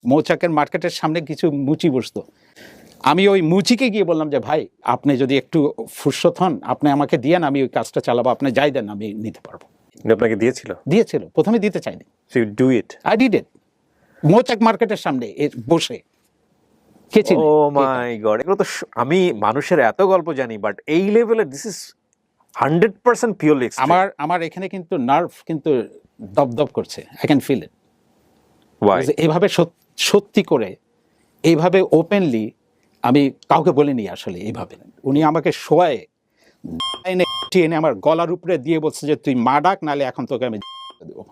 মৌচাকের মার্কেটের সামনে কিছু মুচি বসতো। আমি ওই মুচিকে গিয়ে বললাম যে ভাই আপনি যদি একটু ফুরসত হন আপনি আমাকে দিয়েন, আমি ওই কাজটা চালাবো, আপনি যাই দেন আমি নিতে পারবো। আপনাকে দিয়েছিল, প্রথমে দিতে চাইনি। So you do it? I did it মৌচাক মার্কেটের সামনে বসে। কে চিনে? ও মাই গড, এগুলো তো আমি মানুষের এত গল্প জানি, বাট এই লেভেলের দিস ইজ 100% পিওরলি এক্সট্রিম। আমার এখানে কিন্তু নার্ভ কিন্তু দপদপ করছে, I can feel it. Why? এইভাবে সত্যি করে এইভাবে ওপেনলি আমি কাউকে বলিনি আসলে। এইভাবে উনি আমাকে শোয়ায় এনে আমার গলার উপরে দিয়ে বলছে যে তুই মা ডাক, নালে এখন তোকে আমি দেবো।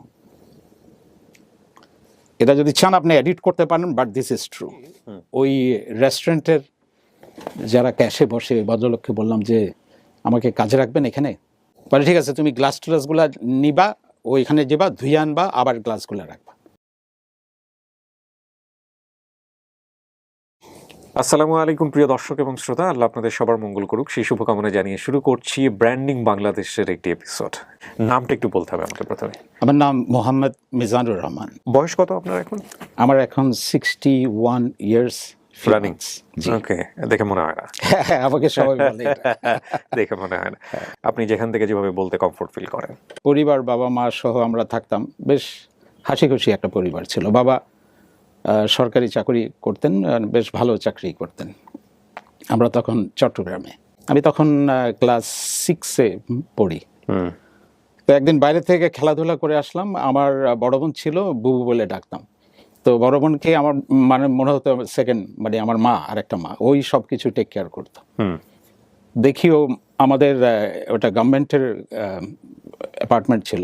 এটা যদি চান আপনি এডিট করতে পারেন, বাট দিস ইজ ট্রু। ওই রেস্টুরেন্টের যারা ক্যাশে বসে ওই ভদ্রলোককে বললাম যে আমাকে কাজে রাখবেন এখানে। বলে ঠিক আছে, তুমি গ্লাসগুলো নিবা, ওইখানে যাবা, ধুয়ে আনবা, আবার গ্লাসগুলো রাখবা। আসসালামু আলাইকুম প্রিয় দর্শক এবং শ্রোতা, আল্লাহ আপনাদের সবার মঙ্গল করুক সেই শুভকামনা জানিয়ে শুরু করছি ব্র্যান্ডিং বাংলাদেশের একটি এপিসোড। নামটা একটু বলতে হবে আমাকে প্রথমে। আমার নাম মোহাম্মদ মিজানুর রহমান। বয়স কত আপনার এখন? আমার এখন 61 ইয়ার্স রানিং। ওকে, দেখে মনে হয় না। আমাকে সবাই বলে দেখে মনে হয় না। আপনি যেখান থেকে যেভাবে বলতে কমফোর্ট ফিল করেন। পরিবার, বাবা মা সহ আমরা থাকতাম, বেশ হাসি খুশি একটা পরিবার ছিল। বাবা সরকারি চাকরি করতেন, বেশ ভালো চাকরি করতেন। আমরা তখন চট্টগ্রামে, আমি তখন ক্লাস 6-এ পড়ি। তো একদিন বাইরে থেকে খেলাধুলা করে আসলাম, আমার বড় বোন ছিল, বুবু বলে ডাকতাম। তো বড় বোনকে আমার মনে হতো সেকেন্ড, আমার মা আর একটা মা, ওই সব কিছু টেক কেয়ার করতো। দেখিও আমাদের ওটা গভর্নমেন্টের অ্যাপার্টমেন্ট ছিল,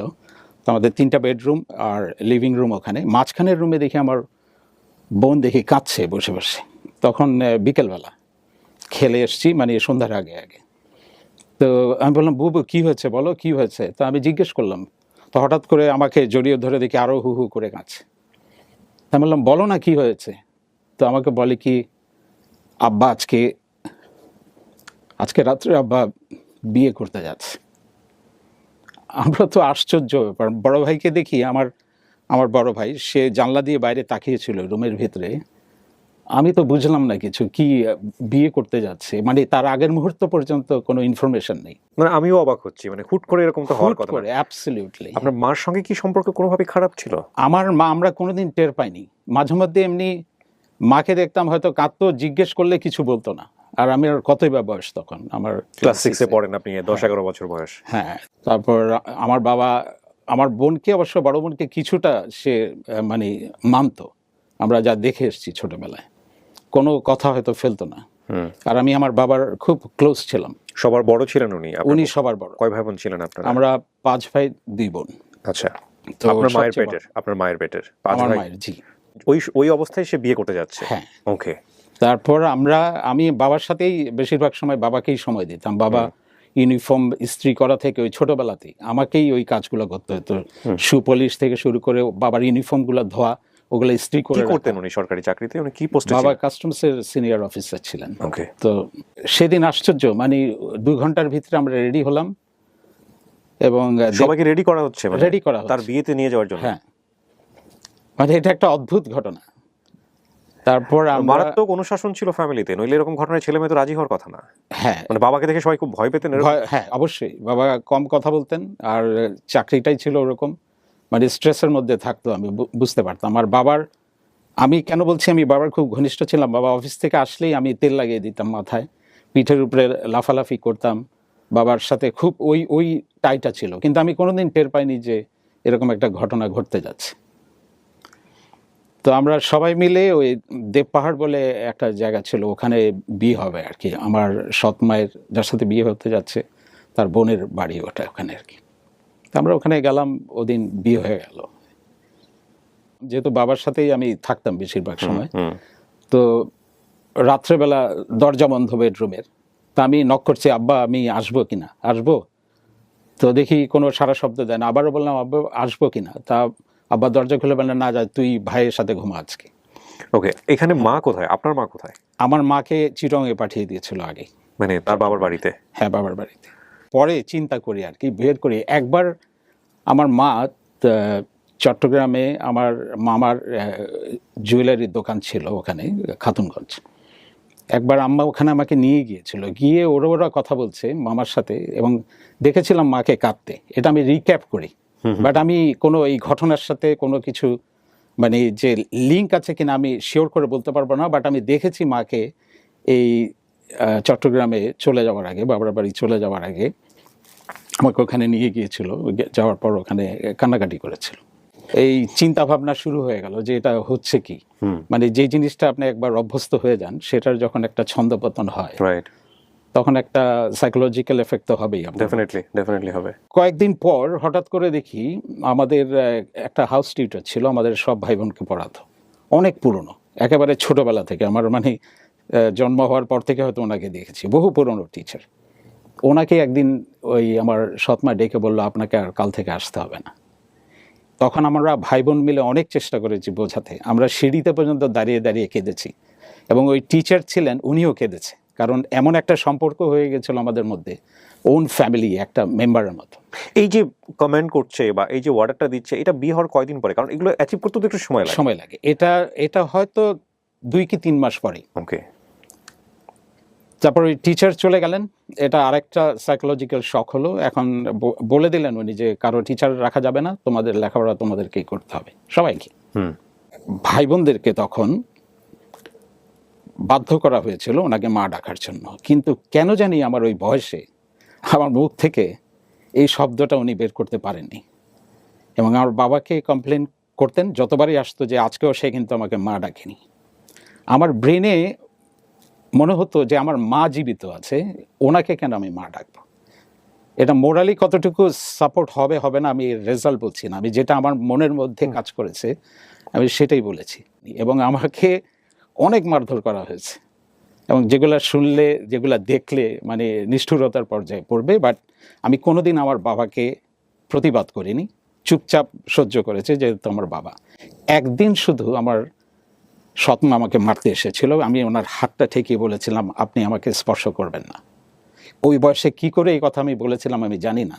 তো আমাদের 3টা বেডরুম আর লিভিং রুম। ওখানে মাঝখানের রুমে দেখি আমার বোন দেখি কাঁদছে বসে বসে। তখন বিকেলবেলা খেলে এসছি, সন্ধ্যার আগে আগে। তো আমি বললাম বুবু কী হয়েছে, বলো কী হয়েছে। তো আমি জিজ্ঞেস করলাম, তো হঠাৎ করে আমাকে জড়িয়ে ধরে দেখি আরও হু হু করে কাঁদছে। আমি বললাম বলো না কী হয়েছে। তো আমাকে বলে কি, আব্বা আজকে রাত্রে আব্বা বিয়ে করতে যাচ্ছে। আমরা তো আশ্চর্য ব্যাপার। বড় ভাইকে দেখি, আমার বড় ভাই, সে জানলা দিয়ে বাইরে তাকিয়েছিল রুমের ভিতরে। আমি তো বুঝলাম না কিছু, কি বিয়ে করতে যাচ্ছে, তার আগের মুহূর্ত পর্যন্ত কোনো ইনফরমেশন নেই। আমিও অবাক হচ্ছি, হুট করে এরকম তো হওয়ার কথা না। অ্যাবসলিউটলি। আপনার মার সঙ্গে কি সম্পর্ক কোনোভাবে খারাপ ছিল? আমার মা, আমরা কোনোদিন টের পাইনি। মাঝে মধ্যে এমনি মাকে দেখতাম হয়তো কাঁদতো, জিজ্ঞেস করলে কিছু বলতো না। আর আমি আর কতই বা বয়স তখন, আমার ক্লাস 6-এ পড়েন আপনি, 10-11 বছর বয়স। হ্যাঁ। তারপর আমার বাবা আমার বোনকে, অবশ্য বড় বোনকে কিছুটা সে মানতো। আমরা যা দেখে এসেছি ছোটবেলায়, কোনো কথা হয়তো ফেলতো না। আর আমি আমার বাবার খুব ক্লোজ ছিলাম। সবার বড় ছিলেন উনি? উনি সবার বড়। কয় ভাই বোন ছিলেন আপনারা? আমরা 5 ভাই 2 বোন। আচ্ছা, তো আপনার মায়ের পেটের 5 আমার ভাই? মায়ের, জি। ওই অবস্থায় সে বিয়ে করতে যাচ্ছে? হ্যাঁ। ওকে। তারপর আমি বাবার সাথেই বেশিরভাগ সময় বাবাকেই সময় দিতাম। বাবা ইউনিফর্ম ইস্ত্রি করা থেকে ওই ছোটবেলাতেই আমাকেই ওই কাজগুলো করতে হতো। শু পলিশ থেকে শুরু করে বাবার ইউনিফর্মগুলো ধোয়া, ওগুলো ইস্ত্রি করে। কি করতেন উনি সরকারি চাকরিতে? উনি কি পোস্টে বাবা ছিলেন? কাস্টমসের সিনিয়র অফিসার ছিলেন। ওকে। তো সেদিন আশ্চর্য, 2 ঘন্টার ভিতরে আমরা রেডি হলাম এবং সবাইকে রেডি করা হচ্ছে, রেডি করা হচ্ছে তার বিয়েতে নিয়ে যাওয়ার জন্য? হ্যাঁ, এটা একটা অদ্ভুত ঘটনা। তারপর মারাত্মক অনুশাসন ছিল ফ্যামিলিতে, নইলে এরকম ঘটনায় ছেলে মেয়ে তো রাজি হওয়ার কথা না। হ্যাঁ, বাবাকে দেখে সবাই খুব ভয় পেতেন? হ্যাঁ অবশ্যই। বাবা কম কথা বলতেন, আর চাকরিটাই ছিল ওরকম, স্ট্রেসের মধ্যে থাকতো। আমি বুঝতে পারতাম। আর আমি কেন বলছি, আমি বাবার খুব ঘনিষ্ঠ ছিলাম। বাবা অফিস থেকে আসলেই আমি তেল লাগিয়ে দিতাম মাথায়, পিঠের উপরে লাফালাফি করতাম। বাবার সাথে খুব ওই টাইটা ছিল, কিন্তু আমি কোনোদিন টের পাইনি যে এরকম একটা ঘটনা ঘটতে যাচ্ছে। তো আমরা সবাই মিলে ওই দেবপাহাড় বলে একটা জায়গা ছিল, ওখানে বিয়ে হবে আর কি। আমার সৎ মায়ের যার সাথে বিয়ে হতে যাচ্ছে তার বোনের বাড়ি ওটা, ওখানে আর কি। আমরা ওখানে গেলাম, ওদিন বিয়ে হয়ে গেল। যেহেতু বাবার সাথেই আমি থাকতাম বেশিরভাগ সময়, তো রাত্রেবেলা দরজা বন্ধ বেডরুমের। তা আমি নক করছি, আব্বা আমি আসবো কিনা, আসবো। তো দেখি কোনো সারা শব্দ দেয় না। আবারও বললাম আব্বা আসবো কিনা। তা আব্বা দরজা খুলে বললেন না, যা তুই ভাইয়ের সাথে ঘুমা আজকে। ওকে। এখানে মা কোথায়? আপনার মা কোথায়? আমার মাকে চিটংয়ে পাঠিয়ে দিয়েছিল আগে, তার বাবার বাড়িতে? হ্যাঁ, বাবার বাড়িতে। পরে চিন্তা করি আর কি, বের করি। একবার আমার মা চট্টগ্রামে আমার মামার জুয়েলারির দোকান ছিল ওখানে, খাতুনগঞ্জ। একবার আম্মা ওখানে আমাকে নিয়ে গিয়েছিল, গিয়ে ওরা কথা বলছে মামার সাথে, এবং দেখেছিলাম মাকে কাঁদতে। এটা আমি রিক্যাপ করি, বাট আমি কোনো এই ঘটনার সাথে কোনো কিছু মানে যে লিঙ্ক আছে কিনা আমি শিওর করে বলতে পারবো না, বাট আমি দেখেছি মাকে এই চট্টগ্রামে চলে যাওয়ার আগে, বাবার বাড়ি চলে যাওয়ার আগে আমাকে ওখানে নিয়ে গিয়েছিল, যাওয়ার পর ওখানে কান্নাকাটি করেছিল। এই চিন্তা ভাবনা শুরু হয়ে গেল যে এটা হচ্ছে কি, মানে যে জিনিসটা আপনি একবার অভ্যস্ত হয়ে যান সেটার যখন একটা ছন্দপতন হয়, রাইট, তখন একটা সাইকোলজিক্যাল এফেক্ট তো হবেই। ডেফিনেটলি হবে। কয়েকদিন পর হঠাৎ করে দেখি আমাদের একটা হাউস টিউটর ছিল, আমাদের সব ভাই বোনকে পড়াতো, অনেক পুরনো, একেবারে ছোটবেলা থেকে, আমার মানে জন্ম হওয়ার পর থেকে হয়তো ওনাকে দেখেছি, বহু পুরনো টিচার। ওনাকে একদিন ওই আমার সৎমা ডেকে বললো, আপনাকে আর কাল থেকে আসতে হবে না। তখন আমরা ভাই বোন মিলে অনেক চেষ্টা করেছি বোঝাতে, আমরা সিঁড়িতে পর্যন্ত দাঁড়িয়ে দাঁড়িয়ে কেঁদেছি, এবং ওই টিচার ছিলেন উনিও কেঁদেছে, কারণ এমন একটা সম্পর্ক হয়ে গেছিল আমাদের মধ্যে, ওন ফ্যামিলি, একটা মেম্বারের মতো। এই যে কমেন্ট করছে বা এই যে ওয়ার্ডারটা দিচ্ছে, এটা বিয়ে হওয়ার কয়দিন পরে? কারণ এগুলো অ্যাচিভ করতে তো একটু সময় লাগে। এটা হয়তো 2 কি 3 মাস পরে। ওকে। তারপর ওই টিচার চলে গেলেন, এটা আরেকটা সাইকোলজিক্যাল শক হলো। এখন বলে দিলেন উনি যে কারো টিচার রাখা যাবে না, তোমাদের লেখাপড়া তোমাদেরকেই করতে হবে, সবাইকে। ভাই বোনদেরকে তখন বাধ্য করা হয়েছিল ওনাকে মা ডাকার জন্য, কিন্তু কেন জানি আমার ওই বয়সে আমার মুখ থেকে এই শব্দটা উনি বের করতে পারেননি। এবং আমার বাবাকে কমপ্লেন করতেন যতবারই আসতো যে আজকেও সে কিন্তু আমাকে মা ডাকেনি। আমার ব্রেনে মনে হতো যে আমার মা জীবিত আছে, ওনাকে কেন আমি মা ডাকবো। এটা মোরালি কতটুকু সাপোর্ট হবে না আমি রেজাল্ট বলছি না, আমি যেটা আমার মনের মধ্যে কাজ করেছে আমি সেটাই বলেছি। এবং আমাকে অনেক মারধর করা হয়েছে, এবং যেগুলো শুনলে, যেগুলো দেখলে মানে নিষ্ঠুরতার পর্যায়ে পড়বে, বাট আমি কোনোদিন আমার বাবাকে প্রতিবাদ করিনি, চুপচাপ সহ্য করেছে, যেহেতু আমার বাবা। একদিন শুধু আমার সৎমা আমাকে মারতে এসেছিল, আমি ওনার হাতটা ঠেকিয়ে বলেছিলাম, আপনি আমাকে স্পর্শ করবেন না। ওই বয়সে কি করে এই কথা আমি বলেছিলাম আমি জানি না,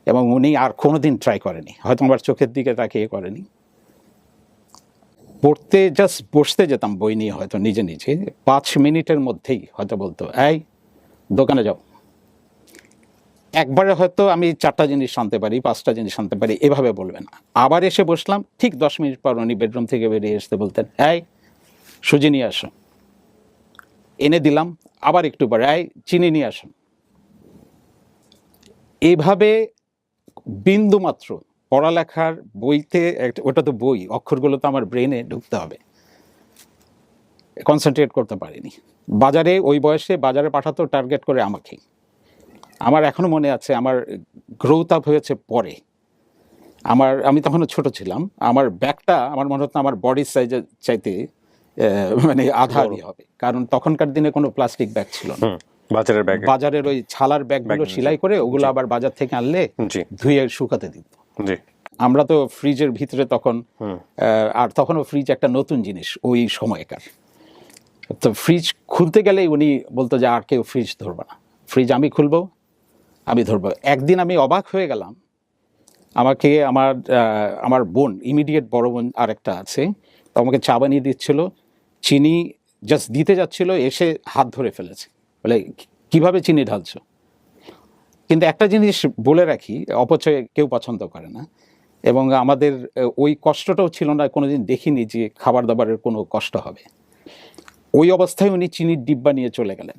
এবং উনি আর কোনোদিন ট্রাই করেনি, হয়তো আমার চোখের দিকে তাকিয়ে করেনি। পড়তে জাস্ট বসতে যেতাম বই নিয়ে, হয়তো নিজে নিজে 5 মিনিটের মধ্যেই হয়তো বলতো, এই দোকানে যাও। একবারে হয়তো আমি 4টা জিনিস আনতে পারি, 5টা জিনিস আনতে পারি, এভাবে বলবে না। আবার এসে বসলাম, ঠিক 10 মিনিট পর উনি বেডরুম থেকে বেরিয়ে আসতে বলতেন, এই সুজি নিয়ে আসো, এনে দিলাম। আবার একটু পরে, এই চিনি নিয়ে আসো। এইভাবে বিন্দু মাত্র পড়ালেখার বইতে, ওটা তো বই, অক্ষরগুলো তো আমার ব্রেনে ঢুকতে হবে, কনসেন্ট্রেট করতে পারিনি। বাজারে ওই বয়সে বাজারে পাঠাতো টার্গেট করে আমাকেই। আমার এখনো মনে আছে, আমার গ্রোথ আপ হয়েছে পরে, আমি তখনও ছোট ছিলাম, আমার ব্যাগটা আমার মনে হতো আমার বডির সাইজের চাইতে মানে আধা হবে, কারণ তখনকার দিনে কোনো প্লাস্টিক ব্যাগ ছিল না। বাজারের ওই ছালার ব্যাগগুলো সেলাই করে ওগুলো আবার বাজার থেকে আনলে ধুয়ে শুকাতে দিত। আমরা তো ফ্রিজের ভিতরে তখন, আর তখনও ফ্রিজ একটা নতুন জিনিস ওই সময়কার, তো ফ্রিজ খুলতে গেলেই উনি বলতো যে আর কেউ ফ্রিজ ধরবে না, ফ্রিজ আমি খুলবো, আমি ধরবো। একদিন আমি অবাক হয়ে গেলাম, আমাকে আমার বোন, ইমিডিয়েট বড় বোন আরেকটা আছে, তো আমাকে চা বানিয়ে দিচ্ছিল, চিনি জাস্ট দিতে যাচ্ছিল, এসে হাত ধরে ফেলেছে, বলে কিভাবে চিনি ঢালছো। কিন্তু একটা জিনিস বলে রাখি, অপচয় কেউ পছন্দ করে না, এবং আমাদের ওই কষ্টটাও ছিল না, কোনোদিন দেখিনি যে খাবার দাবারের কোনো কষ্ট হবে। ওই অবস্থায় উনি চিনির ডিব্বা নিয়ে চলে গেলেন,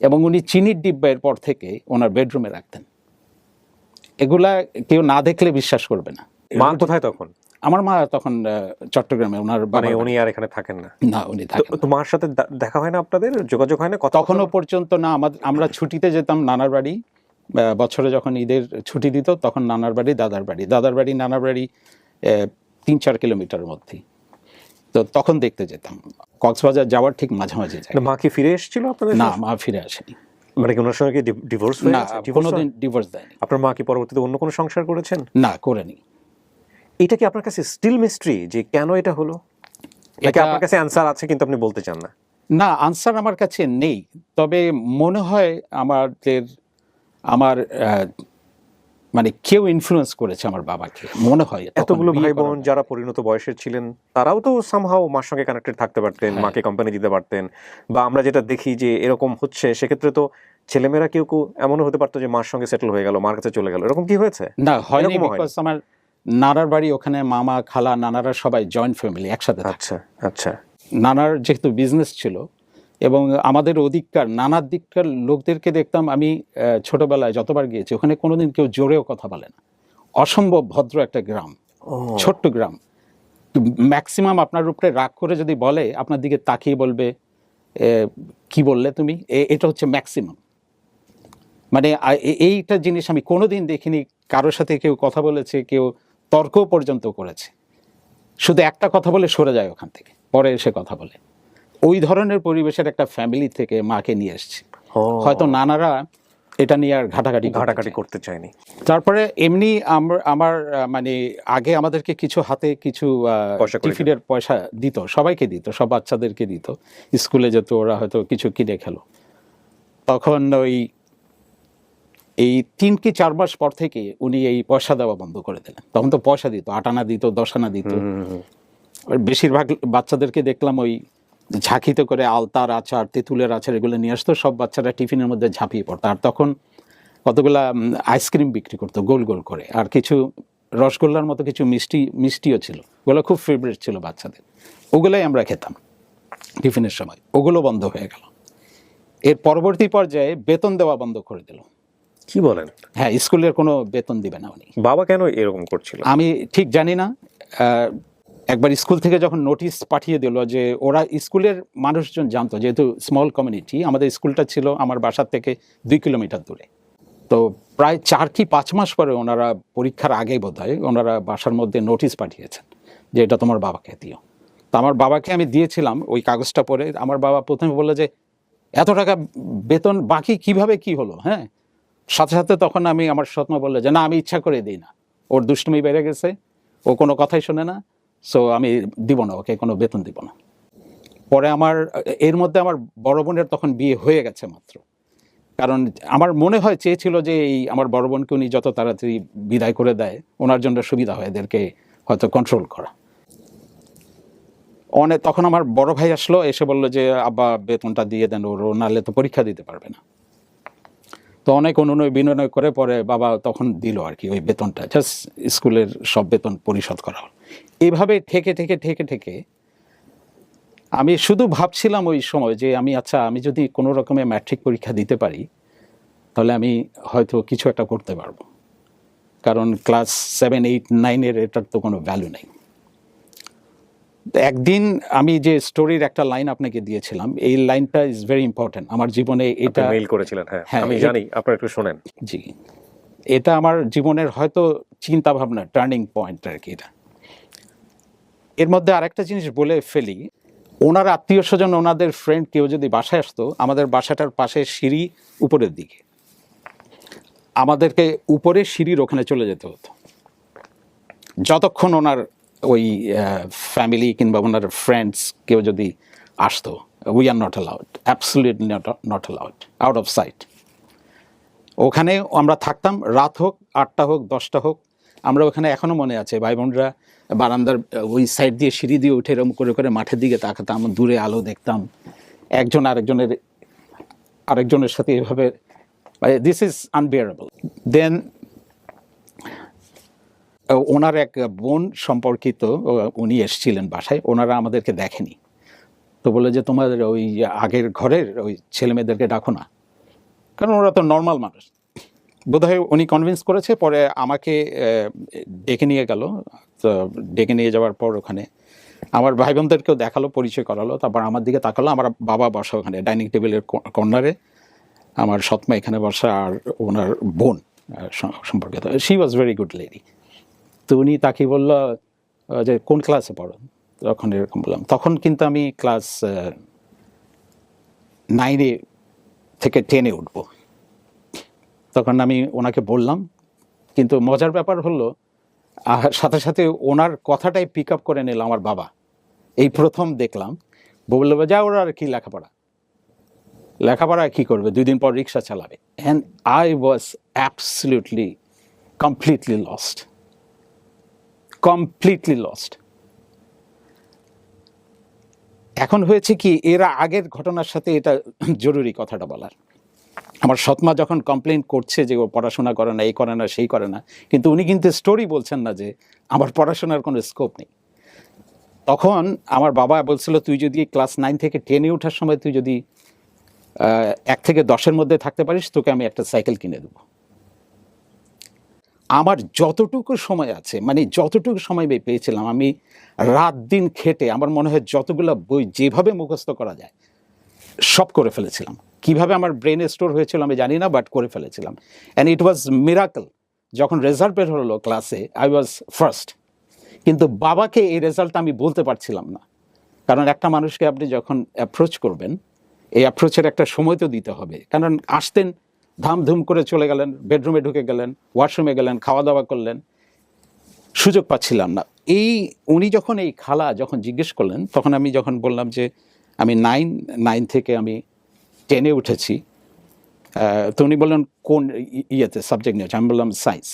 এবং উনি চিনির ডিব্বা এর পর থেকে ওনার বেডরুমে রাখতেন। এগুলা কেউ না দেখলে বিশ্বাস করবে না। মা কোথায় তখন? আমার মা তখন চট্টগ্রামে, ওনার মানে উনি আর এখানে থাকেন না? না, উনি থাকেন। তো মার সাথে দেখা হয় না আপনাদের, যোগাযোগ হয় না? তখনও পর্যন্ত না। আমরা ছুটিতে যেতাম নানার বাড়ি, বছরে যখন ঈদের ছুটি দিত তখন নানার বাড়ি, দাদার বাড়ি, নানার বাড়ি 3-4 কিলোমিটারের মধ্যে, তো তখন দেখতে যেতাম। কক্সবাজার যাওয়ার ঠিক মাঝামাঝি যায়। মা কি ফিরে এসেছিল আপনাদের? না, মা ফিরে আসেনি। মানে ওনার সঙ্গে কি ডিভোর্স হয়ে গেছে? না, কোনোদিন ডিভোর্স দেয়নি। আপনার মা কি পরবর্তীতে অন্য কোনো সংসার করেছেন? না, করেনি। এটা কি আপনার কাছে স্টিল মিস্ট্রি যে কেন এটা হলো? নাকি আপনার কাছে অ্যানসার আছে কিন্তু আপনি বলতে চান না? না, আনসার আমার কাছে নেই, তবে মনে হয় আমার মানে কেউ ইনফ্লুয়েন্স করেছে আমার বাবাকে মনে হয়। তখন এতগুলো বিয়ে ভাই বোন করার যারা পরিণত বয়সের ছিলেন তারাও তো সামহাও মার সঙ্গে কানেক্টেড থাকতে পারতেন, হ্যাঁ। মাকে কোম্পানি দিতে পারতেন, বা আমরা যেটা দেখি যে এরকম হচ্ছে সেক্ষেত্রে তো ছেলেমেয়েরা কেউ কেউ এমনও হতে পারতো যে মার সঙ্গে সেটেল হয়ে গেল, মার কাছে চলে গেল, এরকম কি হয়েছে? না, হয়নি, এরকমও হয়নি। বিকজ আমার নানার বাড়ি ওখানে, মামা খালা নানারা সবাই জয়েন্ট ফ্যামিলি একসাথে থাকে। আচ্ছা আচ্ছা। নানার যেহেতু বিজনেস ছিল এবং আমাদের ওদিককার নানার দিককার লোকদেরকে দেখতাম আমি ছোটবেলায় যতবার গিয়েছি ওখানে কোনোদিন কেউ জোরেও কথা বলে না, অসম্ভব ভদ্র একটা গ্রাম, ও ছোট্ট গ্রাম। ম্যাক্সিমাম আপনার উপরে রাগ করে যদি বলে আপনার দিকে তাকিয়ে বলবে কি বললে তুমি, এটা হচ্ছে ম্যাক্সিমাম। মানে এইটা জিনিস আমি কোনোদিন দেখিনি কারোর সাথে কেউ কথা বলেছে, কেউ তর্ক পর্যন্ত করেছে, শুধু একটা কথা বলে সরে যায় ওখান থেকে, পরে এসে কথা বলে। ওই ধরনের পরিবেশের একটা ফ্যামিলি থেকে মাকে নিয়ে এসেছি। ও, হয়তো নানারা এটা নিয়ে আর ঘাটাঘাটি ঘাটাঘাটি করতে চাইনি। তারপরে এমনি আমার মানে আগে আমাদেরকে কিছু হাতে কিছু পয়সা করে টিফিনের পয়সা দিত, সবাইকে দিত, সব বাচ্চাদেরকে দিত, স্কুলে যেত ওরা হয়তো কিছু কিনে খেলো। তখন এই 3 কি 4 মাস পর থেকে উনি এই পয়সা দেওয়া বন্ধ করে দিলেন। তখন তো পয়সা দিত, 8 আনা দিত, 10 আনা দিত। আর বেশিরভাগ বাচ্চাদেরকে দেখলাম ওই ঝাঁকিতে করে আলতার আচার, তেঁতুলের আচার এগুলো নিয়ে আসতো, সব বাচ্চারা টিফিনের মধ্যে ঝাঁপিয়ে পড়তো। আর তখন কতগুলা আইসক্রিম বিক্রি করতো গোল গোল করে, আর কিছু রসগোল্লার মতো কিছু মিষ্টিও ছিল, ওগুলো খুব ফেভারিট ছিল বাচ্চাদের, ওগুলোই আমরা খেতাম টিফিনের সময়। ওগুলো বন্ধ হয়ে গেল। এর পরবর্তী পর্যায়ে বেতন দেওয়া বন্ধ করে দিল। কি বলেন? হ্যাঁ, স্কুলের কোনো বেতন দিবে না উনি। বাবা কেন এরকম করছিল? আমি ঠিক জানি না। একবার স্কুল থেকে যখন নোটিশ পাঠিয়ে দিল যে ওরা, স্কুলের মানুষজন জানতো, যেহেতু স্মল কমিউনিটি, আমাদের স্কুলটা ছিল আমার বাসার থেকে 2 কিলোমিটার দূরে। তো প্রায় 4 কি 5 মাস পরে ওনারা, পরীক্ষার আগেই বোধহয়, ওনারা বাসার মধ্যে নোটিশ পাঠিয়েছেন যে এটা তোমার বাবাকে দিও। তো আমার বাবাকে আমি দিয়েছিলাম ওই কাগজটা পড়ে। আমার বাবা প্রথমে বললো যে এত টাকা বেতন বাকি কিভাবে, কি হলো? হ্যাঁ, সাথে সাথে তখন আমার সৎমা বললো যে না, আমি ইচ্ছা করে দিই না, ওর দুষ্টুমি বেড়ে গেছে, ও কোনো কথাই শোনে না, সো আমি দিব না, ওকে কোনো বেতন দিব না। পরে এর মধ্যে আমার বড় বোনের তখন বিয়ে হয়ে গেছে মাত্র। কারণ আমার মনে হয় চেয়েছিল যে এই আমার বড় বোনকে উনি যত তাড়াতাড়ি বিদায় করে দেয় ওনার জন্য সুবিধা হয়, এদেরকে হয়তো কন্ট্রোল করা। তখন আমার বড় ভাই আসলো, এসে বললো যে আব্বা বেতনটা দিয়ে দেন ওর, নাহলে তো পরীক্ষা দিতে পারবে না। তো অনেক অনুনয় বিনয় করে পরে বাবা তখন দিল আর কি ওই বেতনটা, জাস্ট স্কুলের সব বেতন পরিশোধ করা হলো। এইভাবে ঠেকে ঠেকে ঠেকে ঠেকে আমি শুধু ভাবছিলাম ওই সময় যে আমি যদি কোনো রকমের ম্যাট্রিক পরীক্ষা দিতে পারি তাহলে আমি হয়তো কিছু একটা করতে পারবো, কারণ ক্লাস 7, 8, 9 এটার তো কোনো ভ্যালু নেই। একদিন আমি যে স্টোরির একটা লাইন আপনাকে দিয়েছিলাম, এই লাইনটা ইজ ভেরি ইম্পর্টেন্ট আমার জীবনে। এটা মেইল করেছিলেন, হ্যাঁ হ্যাঁ, আমি জানি, আপনারা একটু শোনেন। জি, এটা আমার জীবনের হয়তো চিন্তা ভাবনা টার্নিং পয়েন্ট আর কি এটা। এর মধ্যে আরেকটা জিনিস বলে ফেলি, ওনার আত্মীয় স্বজন, ওনাদের ফ্রেন্ড কেউ যদি বাসায় আসতো, আমাদের বাসাটার পাশে সিঁড়ি উপরের দিকে, আমাদেরকে উপরে সিঁড়ির ওখানে চলে যেতে হতো যতক্ষণ ওনার ওই ফ্যামিলি কিংবা ওনার ফ্রেন্ডস কেউ যদি আসতো। We are not allowed, absolutely not allowed, out of sight. ওখানে আমরা থাকতাম, রাত হোক, 8টা হোক, 10টা হোক, আমরা ওখানে এখনো মনে আছে ভাই বোনরা বারান্দার ওই সাইড দিয়ে সিঁড়ি দিয়ে উঠে এরকম করে করে মাঠের দিকে তাকাতাম, দূরে আলো দেখতাম, একজন আরেকজনের সাথে এভাবে, দিস ইজ আনবিয়ারেবল। দেন ওনার এক বোন সম্পর্কিত উনি এসেছিলেন বাসায়, ওনারা আমাদেরকে দেখেনি, তো বলে যে তোমাদের ওই আগের ঘরের ওই ছেলে মেয়েদেরকে ডাকো না, কারণ ওরা তো নর্মাল মানুষ। বোধহয় উনি কনভিন্স করেছে, পরে আমাকে ডেকে নিয়ে গেল। তো ডেকে নিয়ে যাওয়ার পর ওখানে আমার ভাই বোনদেরকেও দেখালো, পরিচয় করালো, তারপর আমার দিকে তাকালো। আমার বাবা বসা ওখানে ডাইনিং টেবিলের কর্নারে, আমার সৎমা এখানে বসা, আর ওনার বোন সম্পর্কিত, she was very good lady. তো উনি তাকে বললো যে কোন ক্লাসে পড়ো, তখন এরকম বললাম। তখন কিন্তু আমি ক্লাস 9 থেকে 10 উঠবো। তখন আমি ওনাকে বললাম, কিন্তু মজার ব্যাপার হলো সাথে সাথে ওনার কথাটাই পিক আপ করে নিল আমার বাবা। এই প্রথম দেখলাম, বললো যা ওরা আর কি লেখাপড়া কি করবে, 2 দিন পর রিক্সা চালাবে। And I was absolutely completely lost. এখন হয়েছে কি, এরা আগের ঘটনার সাথে এটা জরুরি কথাটা বলার। আমার সৎমা যখন কমপ্লেন করছে যে ও পড়াশোনা করে না, এই করে না, সেই করে না, কিন্তু উনি কিন্তু স্টোরি বলছেন না যে আমার পড়াশোনার কোনো স্কোপ নেই। তখন আমার বাবা বলছিল, তুই যদি ক্লাস 9 থেকে 10-এ ওঠার সময় তুই যদি 1 থেকে 10-এর মধ্যে থাকতে পারিস, তোকে আমি একটা সাইকেল কিনে দেবো। আমার যতটুকু সময় আছে, মানে যতটুকু সময় পেয়েছিলাম, আমি রাত দিন খেটে আমার মনে হয় যতগুলো বই যেভাবে মুখস্থ করা যায় সব করে ফেলেছিলাম। কিভাবে আমার ব্রেনে স্টোর হয়েছিল আমি জানি না, বাট করে ফেলেছিলাম। অ্যান্ড ইট ওয়াজ মিরাকল, যখন রেজাল্ট বের হলো ক্লাসে আই ওয়াজ ফার্স্ট। কিন্তু বাবাকে এই রেজাল্ট আমি বলতে পারছিলাম না, কারণ একটা মানুষকে আপনি যখন অ্যাপ্রোচ করবেন, এই অ্যাপ্রোচের একটা সময় তো দিতে হবে। কারণ আসতেন, ধামধুম করে চলে গেলেন, বেডরুমে ঢুকে গেলেন, ওয়াশরুমে গেলেন, খাওয়া দাওয়া করলেন, সুযোগ পাচ্ছিলাম না। উনি যখন এই খালা যখন জিজ্ঞেস করলেন, তখন আমি যখন বললাম যে আমি 9 থেকে আমি 10-এ উঠেছি, তো উনি বললেন কোন ইয়েতে সাবজেক্ট নিয়েছে, আমি বললাম সায়েন্স।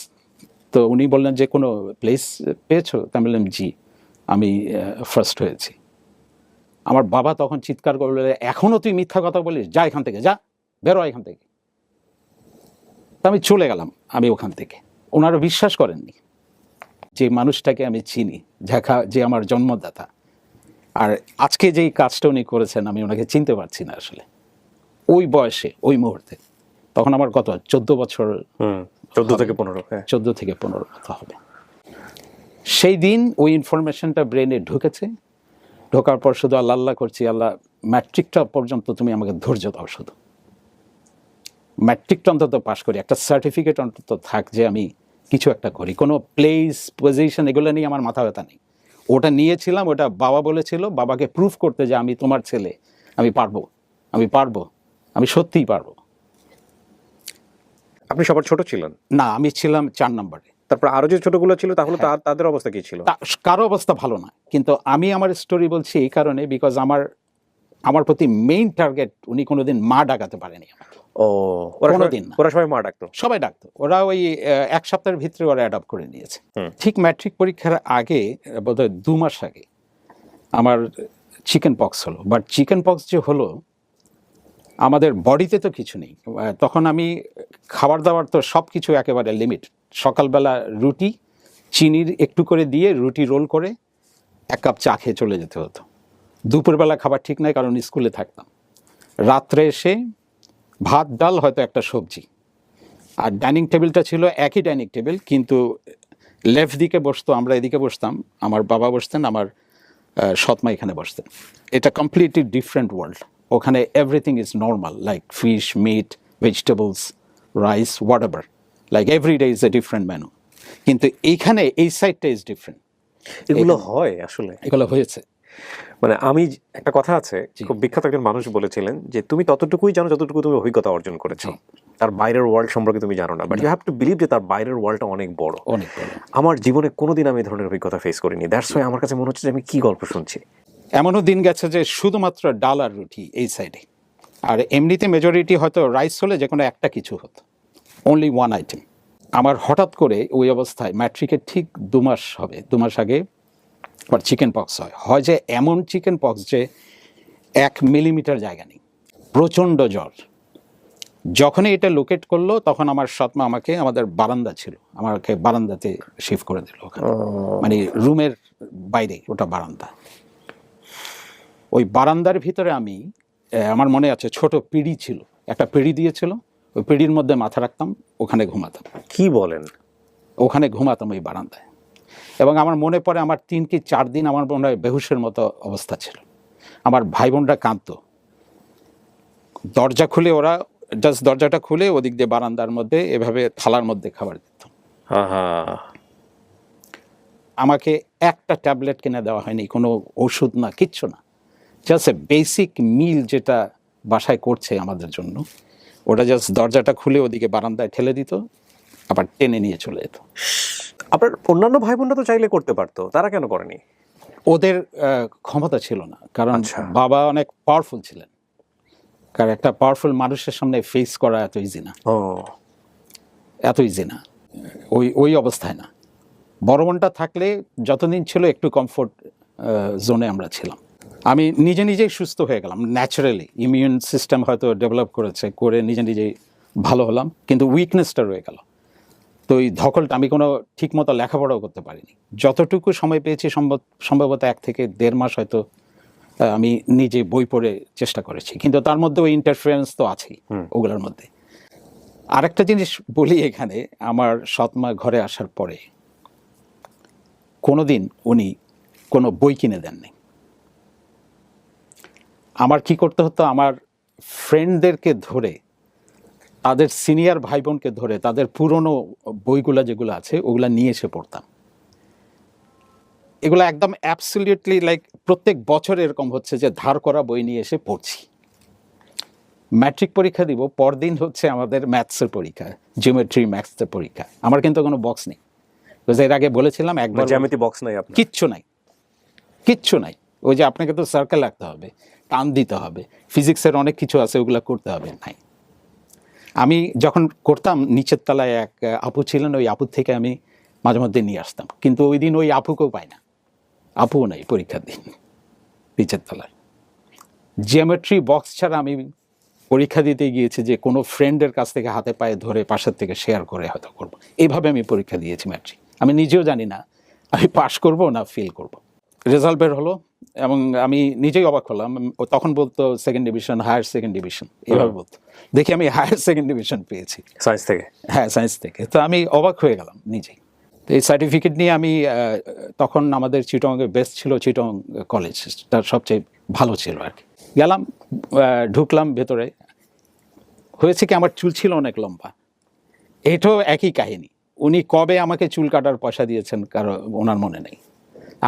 তো উনি বললেন যে কোনো প্লেস পেয়েছো? তা আমি বললাম জি, আমি ফার্স্ট হয়েছি। আমার বাবা তখন চিৎকার করলেন, এখনও তুই মিথ্যা কথা বলিস, যা এখান থেকে, যা বেরো এখান থেকে। তা আমি চলে গেলাম আমি ওখান থেকে। ওনারা বিশ্বাস করেননি যে মানুষটাকে আমি চিনি, যে আমার জন্মদাতা, আর আজকে যেই কাজটা উনি করেছেন আমি ওনাকে চিনতে পারছি না আসলে। ওই বয়সে, ওই মুহূর্তে, তখন আমার কত 14 বছর, 14 থেকে 15, 14 থেকে 15 কথা হবে। সেই দিন ওই ইনফরমেশনটা ব্রেনে ঢুকেছে। ঢোকার পর শুধু আল্লাহ আল্লাহ করছি, আল্লাহ ম্যাট্রিকটা পর্যন্ত তুমি আমাকে ধৈর্য দাও, শুধু ম্যাট্রিকটা অন্তত পাশ করি, একটা সার্টিফিকেট অন্তত থাক যে আমি কিছু একটা করি। কোনো প্লেস পজিশন এগুলো নিয়ে আমার মাথা ব্যথা নেই। ওটা নিয়েছিলাম, ওটা বাবা বলেছিল, বাবাকে প্রুফ করতে যে আমি তোমার ছেলে, আমি পারবো, আমি সত্যিই পারবো। আপনি সবার ছোট ছিলেন? না, আমি ছিলাম 4 নম্বরে। তারপর আরো যে ছোটগুলো ছিল তাহলে তাদের অবস্থা কি ছিল? কারো অবস্থা ভালো না, কিন্তু আমি আমার স্টোরি বলছি এই কারণে, বিকজ আমার প্রতি মেইন টার্গেট, উনি কোনোদিন মা ডাকাতে পারেনি আমাকে। কোনোদিন না। ওরা সবাই মা ডাকতো? সবাই ডাকতো। ওরা ওই 1 সপ্তাহের ভিতরে ওরা অ্যাডপ্ট করে নিয়েছে। ঠিক ম্যাট্রিক পরীক্ষার আগে, বোধহয় 2 মাস আগে, আমার চিকেন পক্স হলো। বাট চিকেন পক্স যে হলো, আমাদের বডিতে তো কিছু নেই তখন। আমি খাবার দাবার তো সব কিছু একেবারে লিমিট। সকালবেলা রুটি চিনির একটু করে দিয়ে রুটি রোল করে 1 কাপ চা খেয়ে চলে যেতে হতো। দুপুরবেলা খাবার ঠিক নাই, কারণ স্কুলে থাকতাম। রাত্রে এসে ভাত ডাল, হয়তো একটা সবজি। আর ডাইনিং টেবিলটা ছিল একই ডাইনিং টেবিল, কিন্তু লেফট দিকে বসতো, আমরা এদিকে বসতাম, আমার বাবা বসতেন, আমার সৎমা এখানে বসতেন। এটা কমপ্লিটলি ডিফারেন্ট ওয়ার্ল্ড। ওখানে everything is normal, like fish, meat, vegetables, rice, whatever, like every day is a different menu. কিন্তু এইখানে এই সাইডটা ইজ ডিফারেন্ট। এগুলো হয় আসলে? এগুলো হয়েছে। মানে আমি একটা কথা আছে, খুব বিখ্যাত একজন মানুষ বলেছিলেন যে তুমি ততটুকুই জানো যতটুকু তুমি অভিজ্ঞতা অর্জন করেছো, তার বাইরের ওয়ার্ল্ড সম্পর্কে তুমি জানো না। But you have to believe যে তার বাইরের ওয়ার্ল্ডটা অনেক বড়। আমার জীবনে কোনোদিন আমি এই ধরনের অভিজ্ঞতা ফেস করিনি। দ্যাটস ওয়াই আমার কাছে মনে হচ্ছে যে আমি কি গল্প শুনছি। এমনও দিন গেছে যে শুধুমাত্র ডাল আর রুটি এই সাইডে, আর এমনিতে মেজরিটি হয়তো রাইস হলে যে কোনো একটা কিছু হতো, অনলি ওয়ান আইটেম। আমার হঠাৎ করে ওই অবস্থায়, ম্যাট্রিকের ঠিক 2 মাস হবে, 2 মাস আগে আর চিকেন পক্স হয় যে এমন চিকেন পক্স যে 1 মিলিমিটার জায়গা নেই, প্রচণ্ড জ্বর। যখনই এটা লোকেট করলো, তখন আমার সৎমা আমাকে, আমাদের বারান্দা ছিল, আমাকে বারান্দাতে শিফট করে দিল ওখানে, মানে রুমের বাইরে, ওটা বারান্দা। ওই বারান্দার ভিতরে আমি, আমার মনে আছে, ছোট পিঁড়ি ছিল, একটা পিঁড়ি দিয়েছিল, ওই পিঁড়ির মধ্যে মাথা রাখতাম, ওখানে ঘুমাতাম। কি বলেন? ওখানে ঘুমাতাম ওই বারান্দায়। এবং আমার মনে পড়ে, আমার 3 কি 4 দিন আমার মনে হয় বেহুশের মতো অবস্থা ছিল। আমার ভাই বোনরা কাঁদতো। দরজা খুলে, ওরা জাস্ট দরজাটা খুলে ওদিক দিয়ে বারান্দার মধ্যে এভাবে থালার মধ্যে খাবার দিত। আমাকে একটা ট্যাবলেট কিনে দেওয়া হয়নি, কোনো ওষুধ না, কিচ্ছু না। জাস্ট এ বেসিক মিল যেটা বাসায় করছে আমাদের জন্য, ওটা জাস্ট দরজাটা খুলে ওদিকে বারান্দায় ঠেলে দিত, আবার টেনে নিয়ে চলে যেত। আপনার অন্যান্য ভাই বোনরা তো চাইলে করতে পারতো, তারা কেন করেনি? ওদের ক্ষমতা ছিল না, কারণ বাবা অনেক পাওয়ারফুল ছিলেন। কারণ একটা পাওয়ারফুল মানুষের সামনে ফেস করা এত ইজি না, এত ইজি না। ওই অবস্থায় না। বড় বোনটা থাকলে যতদিন ছিল একটু কমফোর্ট জোনে আমরা ছিলাম। আমি নিজে নিজেই সুস্থ হয়ে গেলাম ন্যাচারালি, ইমিউন সিস্টেম হয়তো ডেভেলপ করে নিজে নিজেই ভালো হলাম, কিন্তু উইকনেসটা রয়ে গেল। তো এই ধকলটা, আমি কোনো ঠিকমতো লেখাপড়াও করতে পারিনি। যতটুকু সময় পেয়েছি সম্ভবত 1 থেকে 1.5 মাস হয়তো আমি নিজে বই পড়ে চেষ্টা করেছি, কিন্তু তার মধ্যে ওই ইন্টারফারেন্স তো আছেই ওগুলোর মধ্যে। আরেকটা জিনিস বলি এখানে, আমার সৎমা ঘরে আসার পরে কোনোদিন উনি কোনো বই কিনে দেননি। আমার কি করতে হতো, আমার ফ্রেন্ডদেরকে ধরে, তাদের সিনিয়র ভাই বোনকে ধরে তাদের পুরনো বইগুলো যেগুলো আছে ওগুলা নিয়ে এসে পড়তাম। এগুলো একদম অ্যাবসলিউটলি লাইক প্রত্যেক বছর এরকম হচ্ছে যে ধার করা বই নিয়ে এসে পড়ছি। ম্যাট্রিক পরীক্ষা দিব, পরদিন হচ্ছে আমাদের ম্যাথসের পরীক্ষা, জিওমেট্রি ম্যাথসের পরীক্ষা। আমার কিন্তু কোনো বক্স নেই, এর আগে বলেছিলাম একবার, জ্যামিতি বক্স নাই আপনার? কিচ্ছু নাই। ওই যে আপনাকে তো সার্কেল রাখতে হবে, টান দিতে হবে, ফিজিক্সের অনেক কিছু আছে ওগুলো করতে হবে, নাই। আমি যখন করতাম, নিচের তলায় এক আপু ছিলেন, ওই আপুর থেকে আমি মাঝে মধ্যে নিয়ে আসতাম, কিন্তু ওই দিন ওই আপুকেও পাই না, আপুও নাই পরীক্ষার দিন নিচের তলায়। জিওমেট্রি বক্স ছাড়া আমি পরীক্ষা দিতে গিয়েছি যে কোনো ফ্রেন্ডের কাছ থেকে হাতে পায়ে ধরে পাশের থেকে শেয়ার করে হয়তো করব, এইভাবে আমি পরীক্ষা দিয়েছি ম্যাট্রিক। আমি নিজেও জানি না আমি পাস করব না ফেল করব। রেজাল্ট বের হলো এবং আমি নিজেই অবাক হলাম। ও তখন বলতো second division, higher second division, এভাবে বলতো। দেখি আমি হায়ার সেকেন্ড ডিভিশন পেয়েছি সায়েন্স থেকে। হ্যাঁ, সায়েন্স থেকে। তো আমি অবাক হয়ে গেলাম নিজেই। তো এই সার্টিফিকেট নিয়ে আমি তখন আমাদের চিটংয়ে বেস্ট ছিল চিটং কলেজ, তার সবচেয়ে ভালো ছিল আর কি। গেলাম, ঢুকলাম ভেতরে। হয়েছে কি, আমার চুল ছিল অনেক লম্বা। এটাও একই কাহিনী, উনি কবে আমাকে চুল কাটার পয়সা দিয়েছেন কারো ওনার মনে নেই।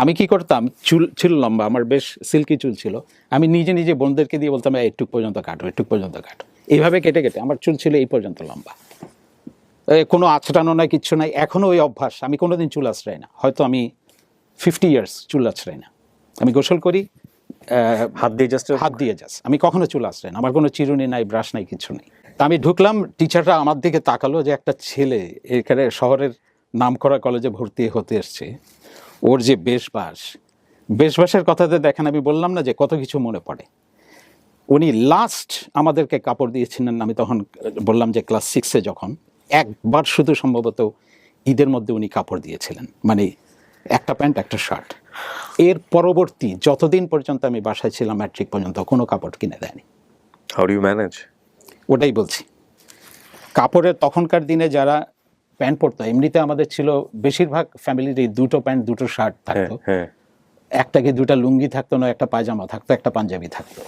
আমি কি করতাম, চুল ছিল লম্বা, আমার বেশ সিল্কি চুল ছিল, আমি নিজে নিজে বোনদেরকে দিয়ে বলতাম একটু পর্যন্ত কাটো, একটু পর্যন্ত কাটো। এইভাবে কেটে কেটে আমার চুল ছিল এই পর্যন্ত লম্বা, কোনো আঁচড়ানো নাই, কিচ্ছু নাই। এখনও ওই অভ্যাস, আমি কোনোদিন চুল আঁচড়াই না, হয়তো আমি 50 ইয়ার্স চুল আঁচড়াই না। আমি গোসল করি হাত দিয়ে জাস্ট, আমি কখনো চুল আঁচড়াই না, আমার কোনো চিরুনি নাই, ব্রাশ নাই, কিছু নেই। তা আমি ঢুকলাম, টিচাররা আমার দিকে তাকালো যে একটা ছেলে এখানে শহরের নামকরা কলেজে ভর্তি হতে এসছে, ওর যে বেশবাসের কথাতে দেখেন, আমি বললাম না যে কত কিছু মনে পড়ে। উনি লাস্ট আমাদেরকে কাপড় দিয়েছিলেন, আমি তখন বললাম যে ক্লাস 6-এ যখন, একবার শুধু সম্ভবত ঈদের মধ্যে উনি কাপড় দিয়েছিলেন, মানে একটা প্যান্ট একটা শার্ট। এর পরবর্তী যতদিন পর্যন্ত আমি বাসায় ছিলাম ম্যাট্রিক পর্যন্ত কোনো কাপড় কিনে দেয়নি। How do you manage? ওটাই বলছি, কাপড়ের তখনকার দিনে যারা প্যান্ট পরতো, এমনিতে আমাদের ছিল বেশিরভাগ ফ্যামিলির 2টো প্যান্ট 2টো শার্ট থাকতো, একটা কি 2টা লুঙ্গি থাকতো, না একটা পায়জামা থাকতো, একটা পাঞ্জাবি থাকতো।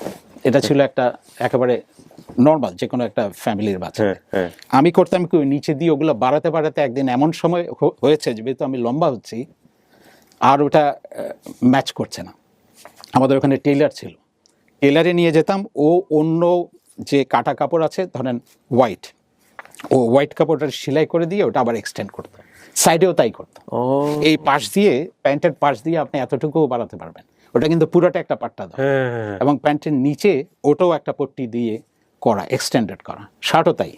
এটা ছিল একটা একেবারে নর্মাল যে কোনো একটা ফ্যামিলির বাচ্চা। আমি করতাম কি, নিচে দিয়ে ওগুলো বাড়াতে বাড়াতে একদিন এমন সময় হয়েছে যেহেতু আমি লম্বা হচ্ছি আর ওটা ম্যাচ করছে না। আমাদের ওখানে টেইলার ছিল, টেলারে নিয়ে যেতাম, ও অন্য যে কাটা কাপড় আছে ধরেন হোয়াইট কাপড়টা সেলাই করে দিয়ে ওটা আবার এক্সটেন্ড করতো, সাইডেও তাই করতো। এই পাশ দিয়ে, প্যান্টের পাশ দিয়ে আপনি এতটুকুও বাড়াতে পারবেন, ওটা কিন্তু পুরোটা একটা পাট্টা দাও, এবং প্যান্টের নিচে ওটাও একটা পট্টি দিয়ে করা, এক্সটেন্ডেড করা। শার্টও তাই।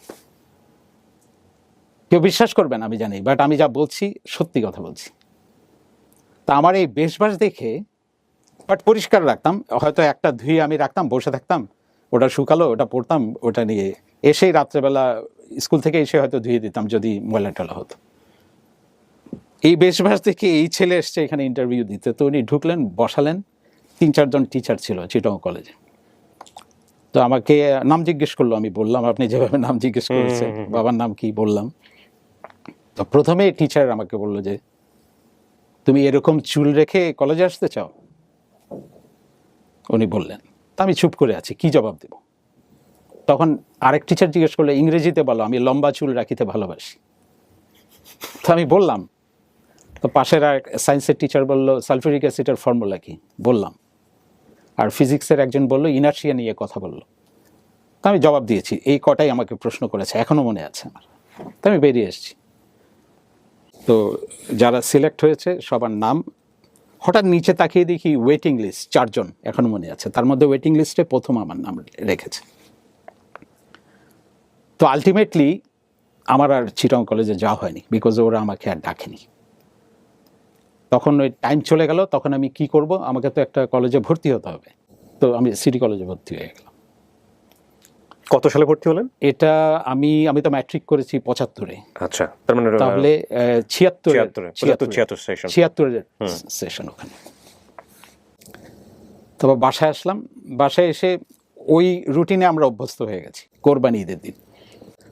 কেউ বিশ্বাস করবেন আমি জানি, বাট আমি যা বলছি সত্যি কথা বলছি। তা আমার এই বেশবাস দেখে, বাট পরিষ্কার রাখতাম, হয়তো একটা ধুয়ে আমি রাখতাম, বসে থাকতাম, ওটা শুকালো, ওটা পড়তাম, ওটা নিয়ে এসেই রাত্রেবেলা স্কুল থেকে এসে হয়তো ধুয়ে দিতাম যদি ময়লা টলা হতো। এই বেশবাস দেখে এই ছেলে এসছে এখানে ইন্টারভিউ দিতে, তো উনি ঢুকলেন, বসালেন, 3-4 জন টিচার ছিল চিটং কলেজে। তো আমাকে নাম জিজ্ঞেস করলো, আমি বললাম আপনি যেভাবে নাম জিজ্ঞেস করেছেন, বাবার নাম কি বললাম। তো প্রথমে টিচার আমাকে বললো যে তুমি এরকম চুল রেখে কলেজে আসতে চাও, উনি বললেন। তা আমি চুপ করে আছি, কি জবাব দেব। তখন আরেক টিচার জিজ্ঞেস করলো, ইংরেজিতে বলো, আমি লম্বা চুল রাখিতে ভালোবাসি। তো আমি বললাম, তো পাশের আর সায়েন্সের টিচার বললো সালফিউরিক অ্যাসিডের ফর্মুলা কি, বললাম। আর ফিজিক্সের একজন বললো ইনার্শিয়া নিয়ে কথা বললো। তো আমি জবাব দিয়েছি, এই কটাই আমাকে প্রশ্ন করেছে, এখনো মনে আছে আমার। তো আমি বেরিয়ে এসেছি। তো যারা সিলেক্ট হয়েছে সবার নাম, হঠাৎ নিচে তাকিয়ে দেখি ওয়েটিং লিস্ট 4 জন, এখনো মনে আছে। তার মধ্যে ওয়েটিং লিস্টে প্রথম আমার নাম রেখেছে। তো আলটিমেটলি আমার আর চিটং কলেজে যাওয়া হয়নি, বিকজ ওরা আমাকে আর ডাকেনি। তখন ওই টাইম চলে গেল, তখন আমি কি করব, আমাকে তো একটা কলেজে ভর্তি হতে হবে, তো আমি সিটি কলেজে ভর্তি হয়ে গেলাম। কত সালে ভর্তি হলেন? এটা আমি তো ম্যাট্রিক করেছি 75-এ। আচ্ছা, তার মানে তাহলে 76 সেশন 76-এর সেশন ওখানে। তবে বাসায় আসলাম, বাসায় এসে ওই রুটিনে আমরা অভ্যস্ত হয়ে গেছি কোরবানি ঈদের দিন।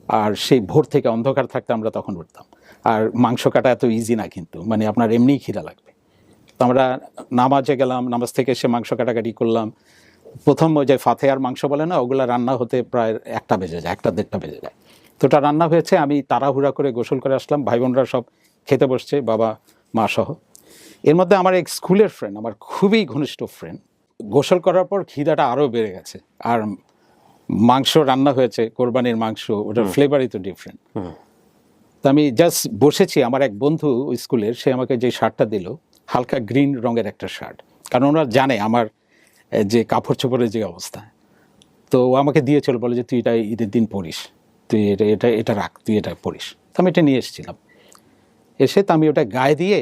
আর সেই ভোর থেকে অন্ধকার থাকতে আমরা তখন উঠতাম। আর মাংস কাটা এত ইজি না কিন্তু, মানে আপনার এমনিই খিদা লাগবে। তো আমরা নামাজে গেলাম, নামাজ থেকে এসে মাংস কাটাকাটি করলাম। প্রথম ওই যে ফাতেহার মাংস বলে না, ওগুলো রান্না হতে প্রায় 1টা বেজে যায়, 1টা-1.5টা বেজে যায়। তো ওটা রান্না হয়েছে, আমি তাড়াহুড়া করে গোসল করে আসলাম, ভাই বোনরা সব খেতে বসছে, বাবা মা সহ। এর মধ্যে আমার এক স্কুলের ফ্রেন্ড, আমার খুবই ঘনিষ্ঠ ফ্রেন্ড, গোসল করার পর খিদাটা আরও বেড়ে গেছে, আর মাংস রান্না হয়েছে, কোরবানির মাংস, ওটার ফ্লেভারই তো ডিফারেন্ট। তো আমি জাস্ট বসেছি, আমার এক বন্ধু স্কুলের, সে আমাকে যে শার্টটা দিল, হালকা গ্রিন রঙের একটা শার্ট, কারণ ওরা জানে আমার যে কাপড় চোপড়ের যে অবস্থা। তো ও আমাকে দিয়েছিল, বলে যে তুই এটা ঈদের দিন পরিস, তুই এটা রাখ, তুই এটা পরিস। তো আমি এটা নিয়ে এসেছিলাম, এসে তো আমি ওটা গায়ে দিয়ে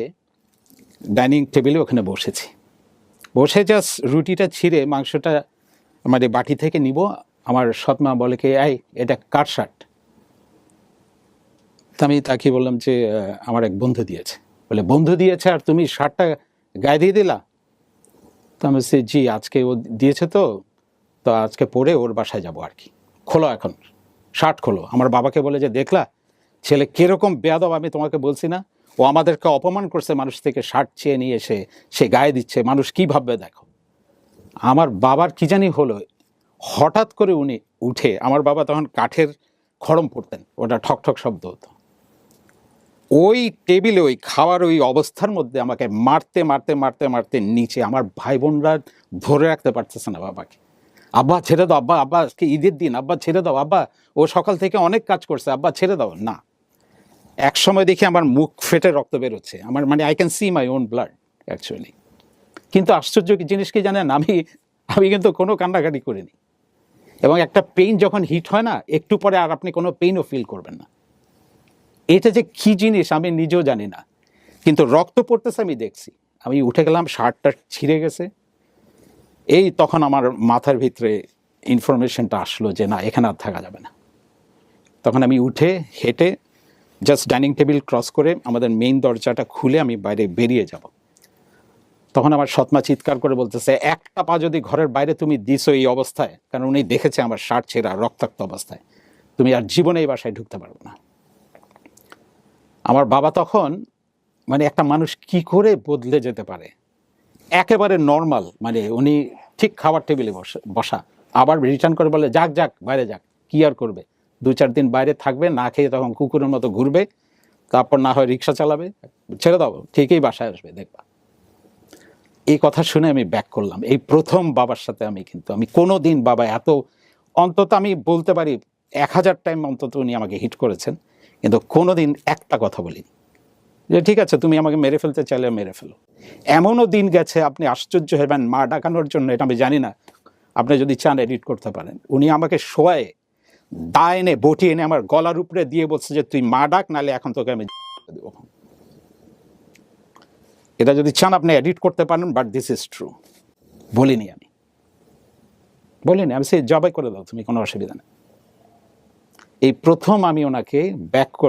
ডাইনিং টেবিলে ওখানে বসেছি। বসে জাস্ট রুটিটা ছিঁড়ে মাংসটা মানে বাটি থেকে নিব, আমার সৎমা বলে কি, এই এটা কার শার্ট? তা আমি তাকে বললাম যে আমার এক বন্ধু দিয়েছে। বলে বন্ধু দিয়েছে আর তুমি শার্টটা গায়ে দিয়ে দিলা? তো আমি বলছি জি, আজকে ও দিয়েছে, তো আজকে পরে ওর বাসায় যাব আর কি, খোলো এখন শার্ট খোলো। আমার বাবাকে বলে যে দেখলা ছেলে কিরকম বেয়াদব, আমি তোমাকে বলছি না, ও আমাদেরকে অপমান করছে, মানুষ থেকে শার্ট চেয়ে নিয়ে এসে সে গায়ে দিচ্ছে, মানুষ কি ভাববে দেখো। আমার বাবার কি জানি হলো, হঠাৎ করে উনি উঠে, আমার বাবা তখন কাঠের খড়ম পড়তেন, ওটা ঠক ঠক শব্দ হতো, ওই টেবিলে ওই খাওয়ার ওই অবস্থার মধ্যে আমাকে মারতে মারতে মারতে মারতে নিচে। আমার ভাই বোনরা ধরে রাখতে পারতেছে না বাবাকে, আব্বা ছেড়ে দাও, আব্বা আব্বা আজকে ঈদের দিন, আব্বা ছেড়ে দাও, আব্বা ও সকাল থেকে অনেক কাজ করছে, আব্বা ছেড়ে দাও না। এক সময় দেখি আমার মুখ ফেটে রক্ত বেরোচ্ছে, আমার মানে I can see my own blood actually. কিন্তু আশ্চর্য জিনিস কি জানেন, আমি কিন্তু কোনো কান্নাকাটি করিনি, এবং একটা পেইন যখন হিট হয় না, একটু পরে আর আপনি কোনো পেইনও ফিল করবেন না। এটা যে কি জিনিস আমি নিজেও জানি না, কিন্তু রক্ত পড়তেছে আমি দেখছি। আমি উঠে গেলাম, শার্টটা ছিঁড়ে গেছে। এই তখন আমার মাথার ভিতরে ইনফরমেশনটা আসলো যে না, এখানে আর থাকা যাবে না। তখন আমি উঠে হেঁটে জাস্ট ডাইনিং টেবিল ক্রস করে আমাদের মেইন দরজাটা খুলে আমি বাইরে বেরিয়ে যাব। তখন আমার সৎমা চিৎকার করে বলতেছে, একটা পা যদি ঘরের বাইরে তুমি দিছো এই অবস্থায়, কারণ উনি দেখেছে আমার শার্ট ছেঁড়া রক্তাক্ত অবস্থায়, তুমি আর জীবনে এই বাসায় ঢুকতে পারবে না। আমার বাবা তখন, মানে একটা মানুষ কি করে বদলে যেতে পারে, একেবারে নর্মাল, মানে উনি ঠিক খাবার টেবিলে বসা, আবার রিটার্ন করে বলে যাক যাক বাইরে যাক, কি আর করবে, 2-4 দিন বাইরে থাকবে, না খেয়ে তখন কুকুরের মতো ঘুরবে, তারপর না হয় রিক্সা চালাবে, ছেড়ে দাও, ঠিকই বাসায় আসবে দেখবা। এই কথা শুনে আমি ব্যাক করলাম। এই প্রথম বাবার সাথে আমি কোনো দিন বাবা এত, অন্তত আমি বলতে পারি 1000 টাইম অন্তত উনি আমাকে হিট করেছেন, কিন্তু কোনো দিন একটা কথা বলিনি যে ঠিক আছে তুমি আমাকে মেরে ফেলতে চাইলে মেরে ফেলো। এমনও দিন গেছে আপনি আশ্চর্য হবেন, মা ডাকানোর জন্য, এটা আমি জানি না, আপনি যদি চান এডিট করতে পারেন, উনি আমাকে শোয়ায় দা এনে বটি এনে আমার গলার উপরে দিয়ে বলছে যে তুই মা ডাক, নাহলে এখন তোকে আমি দেবো। এটা যদি চান আপনি এডিট করতে পারেন, বাট দিস ইজ ট্রু। বলিনি আমি সে জবাই করে দাও তুমি, কোনো অসুবিধা নেই। এই প্রথম আমি ওনাকে ব্যাক করে